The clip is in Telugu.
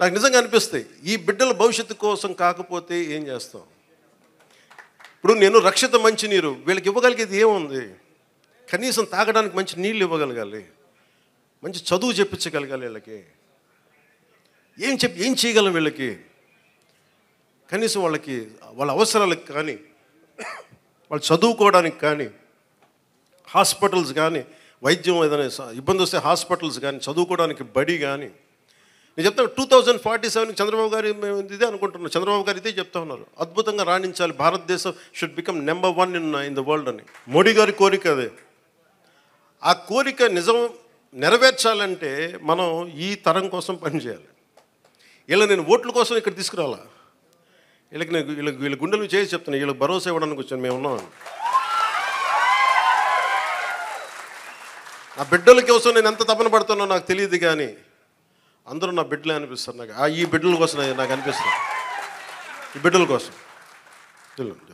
నాకు నిజంగా అనిపిస్తాయి. ఈ బిడ్డల భవిష్యత్తు కోసం కాకపోతే ఏం చేస్తాం? ఇప్పుడు నేను రక్షిత మంచినీరు వీళ్ళకి ఇవ్వగలిగేది ఏముంది? కనీసం తాగడానికి మంచి నీళ్ళు ఇవ్వగలగాలి, మంచి చదువు చెప్పించగలగాలి. వీళ్ళకి ఏం చేయగలం? వీళ్ళకి కనీసం వాళ్ళ అవసరాలకు కానీ, వాళ్ళు చదువుకోవడానికి కానీ, హాస్పిటల్స్ కానీ, వైద్యం ఏదైనా ఇబ్బంది వస్తే హాస్పిటల్స్ కానీ, చదువుకోవడానికి బడి కానీ. నేను చెప్తాను 2047 చంద్రబాబు గారు మేము ఇదే అనుకుంటున్నాం. చంద్రబాబు గారు ఇదే చెప్తా ఉన్నారు, అద్భుతంగా రాణించాలి, భారతదేశం should become number 1 in the world అని. మోడీ గారి కోరిక అదే. ఆ కోరిక నిజం నెరవేర్చాలంటే మనం ఈ తరం కోసం పనిచేయాలి. నేను ఓట్ల కోసం ఇక్కడ తీసుకురావాలా? వీళ్ళ గుండెలు చేసి చెప్తున్నాను, వీళ్ళకి భరోసా ఇవ్వడానికి వచ్చాను. మేము ఉన్నాం. నా బిడ్డల కోసం నేను ఎంత తపన పడుతున్నా నాకు తెలియదు, కానీ అందరూ నా బిడ్డలే అనిపిస్తారు నాకు. ఈ బిడ్డల కోసం నాకు అనిపిస్తుంది, ఈ బిడ్డల కోసం.